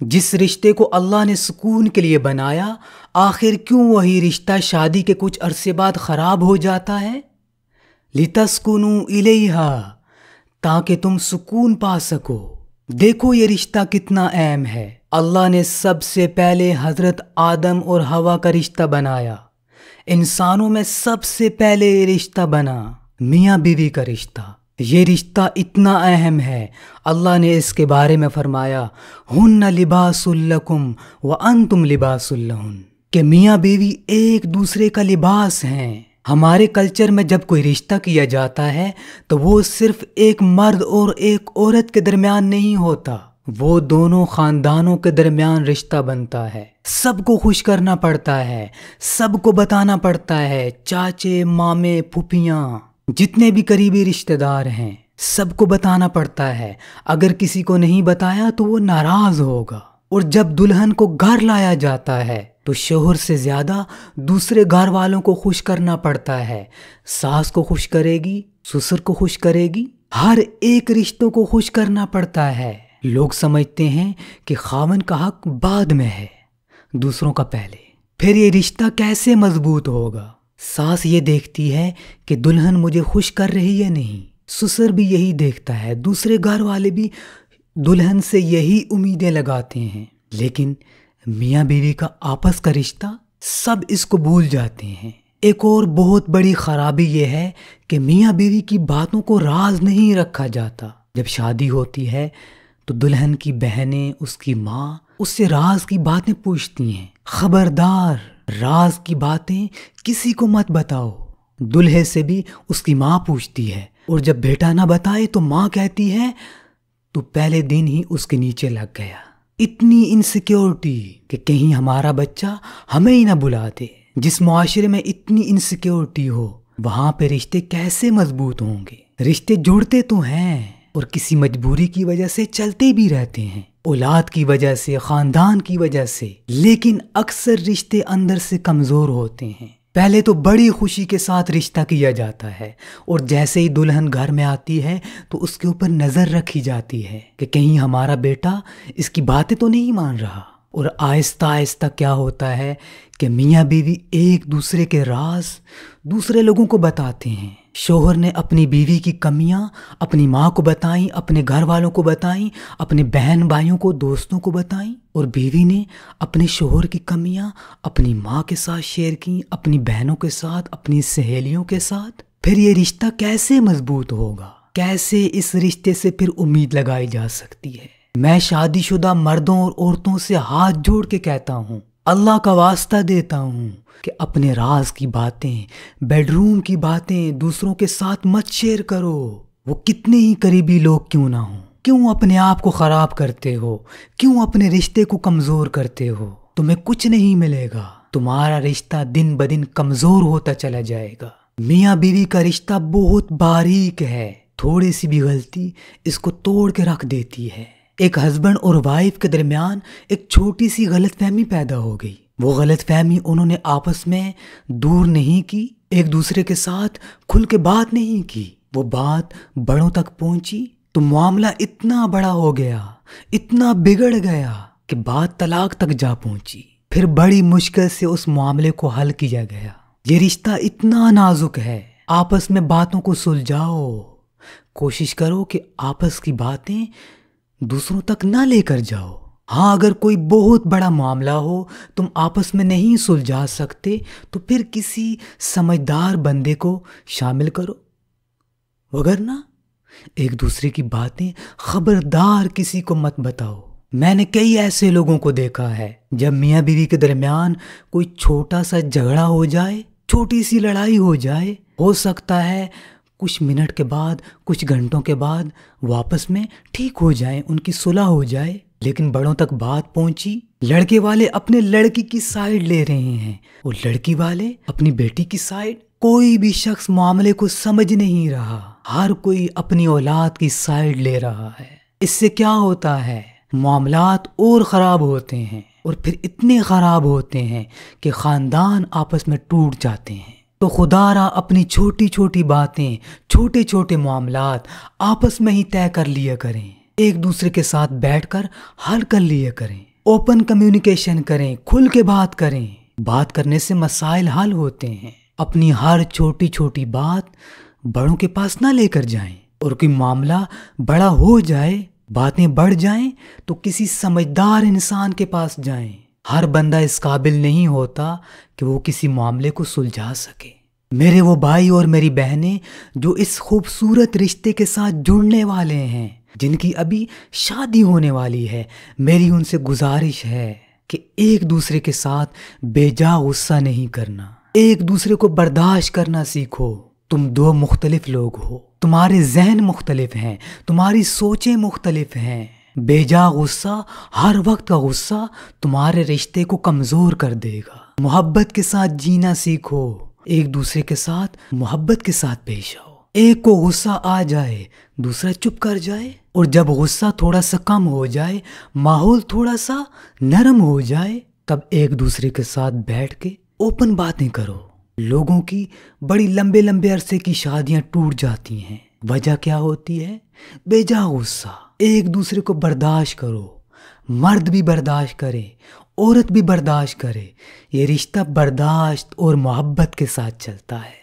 جس رشتے کو اللہ نے سکون کے لیے بنایا، آخر کیوں وہی رشتہ شادی کے کچھ عرصے بعد خراب ہو جاتا ہے؟ لِتَسْكُنُوا إِلَيْهَا، تاکہ تم سکون پا سکو۔ دیکھو یہ رشتہ کتنا اہم ہے۔ اللہ نے سب سے پہلے حضرت آدم اور حوا کا رشتہ بنایا۔ انسانوں میں سب سے پہلے یہ رشتہ بنا میاں بیوی کا رشتہ۔ یہ رشتہ اتنا اہم ہے، اللہ نے اس کے بارے میں فرمایا ہن لباس لکم وانتم لباس لہن، کہ میاں بیوی ایک دوسرے کا لباس ہیں۔ ہمارے کلچر میں جب کوئی رشتہ کیا جاتا ہے تو وہ صرف ایک مرد اور ایک عورت کے درمیان نہیں ہوتا، وہ دونوں خاندانوں کے درمیان رشتہ بنتا ہے۔ سب کو خوش کرنا پڑتا ہے، سب کو بتانا پڑتا ہے، چاچے، مامے، پھوپھیاں، جتنے بھی قریبی رشتہ دار ہیں سب کو بتانا پڑتا ہے۔ اگر کسی کو نہیں بتایا تو وہ ناراض ہوگا۔ اور جب دلہن کو گھر لایا جاتا ہے تو شوہر سے زیادہ دوسرے گھر والوں کو خوش کرنا پڑتا ہے۔ ساس کو خوش کرے گی، سسر کو خوش کرے گی، ہر ایک رشتوں کو خوش کرنا پڑتا ہے۔ لوگ سمجھتے ہیں کہ خاوند کا حق بعد میں ہے، دوسروں کا پہلے۔ پھر یہ رشتہ کیسے مضبوط ہوگا؟ ساس یہ دیکھتی ہے کہ دلہن مجھے خوش کر رہی ہے نہیں، سسر بھی یہی دیکھتا ہے، دوسرے گھر والے بھی دلہن سے یہی امیدیں لگاتے ہیں۔ لیکن میاں بیوی کا آپس کا رشتہ، سب اس کو بھول جاتے ہیں۔ ایک اور بہت بڑی خرابی یہ ہے کہ میاں بیوی کی باتوں کو راز نہیں رکھا جاتا۔ جب شادی ہوتی ہے تو دلہن کی بہنیں، اس کی ماں اس سے راز کی باتیں پوچھتی ہیں، خبردار راز کی باتیں کسی کو مت بتاؤ۔ دلہے سے بھی اس کی ماں پوچھتی ہے، اور جب بیٹا نہ بتائے تو ماں کہتی ہے تو پہلے دن ہی اس کے نیچے لگ گیا۔ اتنی انسیکیورٹی کہ کہیں ہمارا بچہ ہمیں ہی نہ بلا دے۔ جس معاشرے میں اتنی انسیکیورٹی ہو وہاں پہ رشتے کیسے مضبوط ہوں گے؟ رشتے جڑتے تو ہیں اور کسی مجبوری کی وجہ سے چلتے بھی رہتے ہیں، اولاد کی وجہ سے، خاندان کی وجہ سے، لیکن اکثر رشتے اندر سے کمزور ہوتے ہیں۔ پہلے تو بڑی خوشی کے ساتھ رشتہ کیا جاتا ہے، اور جیسے ہی دلہن گھر میں آتی ہے تو اس کے اوپر نظر رکھی جاتی ہے کہ کہیں ہمارا بیٹا اس کی باتیں تو نہیں مان رہا۔ اور آہستہ آہستہ کیا ہوتا ہے کہ میاں بیوی ایک دوسرے کے راز دوسرے لوگوں کو بتاتے ہیں۔ شوہر نے اپنی بیوی کی کمیاں اپنی ماں کو بتائیں، اپنے گھر والوں کو بتائیں، اپنے بہن بھائیوں کو، دوستوں کو بتائیں، اور بیوی نے اپنے شوہر کی کمیاں اپنی ماں کے ساتھ شیئر کی، اپنی بہنوں کے ساتھ، اپنی سہیلیوں کے ساتھ۔ پھر یہ رشتہ کیسے مضبوط ہوگا؟ کیسے اس رشتے سے پھر امید لگائی جا سکتی ہے؟ میں شادی شدہ مردوں اور عورتوں سے ہاتھ جوڑ کے کہتا ہوں، اللہ کا واسطہ دیتا ہوں کہ اپنے راز کی باتیں، بیڈ روم کی باتیں دوسروں کے ساتھ مت شیئر کرو، وہ کتنے ہی قریبی لوگ کیوں نہ ہوں۔ کیوں اپنے آپ کو خراب کرتے ہو؟ کیوں اپنے رشتے کو کمزور کرتے ہو؟ تمہیں کچھ نہیں ملے گا، تمہارا رشتہ دن بدن کمزور ہوتا چلا جائے گا۔ میاں بیوی کا رشتہ بہت باریک ہے، تھوڑی سی بھی غلطی اس کو توڑ کے رکھ دیتی ہے۔ ایک ہسبینڈ اور وائف کے درمیان ایک چھوٹی سی غلط فہمی پیدا ہو گئی، وہ غلط فہمی انہوں نے آپس میں دور نہیں کی، ایک دوسرے کے ساتھ کھل کے بات نہیں کی، وہ بات بڑوں تک پہنچی تو معاملہ اتنا بڑا ہو گیا، اتنا بگڑ گیا کہ بات طلاق تک جا پہنچی۔ پھر بڑی مشکل سے اس معاملے کو حل کیا گیا۔ یہ رشتہ اتنا نازک ہے، آپس میں باتوں کو سلجھاؤ، کوشش کرو کہ آپس کی باتیں دوسروں تک نہ لے کر جاؤ۔ ہاں، اگر کوئی بہت بڑا معاملہ ہو تم آپس میں نہیں سلجھا سکتے تو پھر کسی سمجھدار بندے کو شامل کرو، وگرنہ ایک دوسرے کی باتیں خبردار کسی کو مت بتاؤ۔ میں نے کئی ایسے لوگوں کو دیکھا ہے، جب میاں بیوی کے درمیان کوئی چھوٹا سا جھگڑا ہو جائے، چھوٹی سی لڑائی ہو جائے، ہو سکتا ہے کچھ منٹ کے بعد، کچھ گھنٹوں کے بعد وہ آپس میں ٹھیک ہو جائیں، ان کی صلح ہو جائے، لیکن بڑوں تک بات پہنچی، لڑکے والے اپنے لڑکی کی سائیڈ لے رہے ہیں اور لڑکی والے اپنی بیٹی کی سائیڈ۔ کوئی بھی شخص معاملے کو سمجھ نہیں رہا، ہر کوئی اپنی اولاد کی سائیڈ لے رہا ہے۔ اس سے کیا ہوتا ہے؟ معاملات اور خراب ہوتے ہیں، اور پھر اتنے خراب ہوتے ہیں کہ خاندان آپس میں ٹوٹ جاتے ہیں۔ تو خدا را اپنی چھوٹی چھوٹی باتیں، چھوٹے چھوٹے معاملات آپس میں ہی طے کر لیا کریں، ایک دوسرے کے ساتھ بیٹھ کر حل کر لیا کریں۔ اوپن کمیونیکیشن کریں، کھل کے بات کریں۔ بات کرنے سے مسائل حل ہوتے ہیں۔ اپنی ہر چھوٹی چھوٹی بات بڑوں کے پاس نہ لے کر جائیں، اور کوئی معاملہ بڑا ہو جائے، باتیں بڑھ جائیں تو کسی سمجھدار انسان کے پاس جائیں۔ ہر بندہ اس قابل نہیں ہوتا کہ وہ کسی معاملے کو سلجھا سکے۔ میرے وہ بھائی اور میری بہنیں جو اس خوبصورت رشتے کے ساتھ جڑنے والے ہیں، جن کی ابھی شادی ہونے والی ہے، میری ان سے گزارش ہے کہ ایک دوسرے کے ساتھ بے جا غصہ نہیں کرنا، ایک دوسرے کو برداشت کرنا سیکھو۔ تم دو مختلف لوگ ہو، تمہارے ذہن مختلف ہیں، تمہاری سوچیں مختلف ہیں۔ بے جا غصہ، ہر وقت کا غصہ تمہارے رشتے کو کمزور کر دے گا۔ محبت کے ساتھ جینا سیکھو، ایک دوسرے کے ساتھ محبت کے ساتھ پیش آؤ۔ ایک کو غصہ آ جائے، دوسرا چپ کر جائے، اور جب غصہ تھوڑا سا کم ہو جائے، ماحول تھوڑا سا نرم ہو جائے، تب ایک دوسرے کے ساتھ بیٹھ کے اوپن باتیں کرو۔ لوگوں کی بڑی لمبے لمبے عرصے کی شادیاں ٹوٹ جاتی ہیں، وجہ کیا ہوتی ہے؟ بے جا غصہ۔ ایک دوسرے کو برداشت کرو، مرد بھی برداشت کرے، عورت بھی برداشت کرے۔ یہ رشتہ برداشت اور محبت کے ساتھ چلتا ہے۔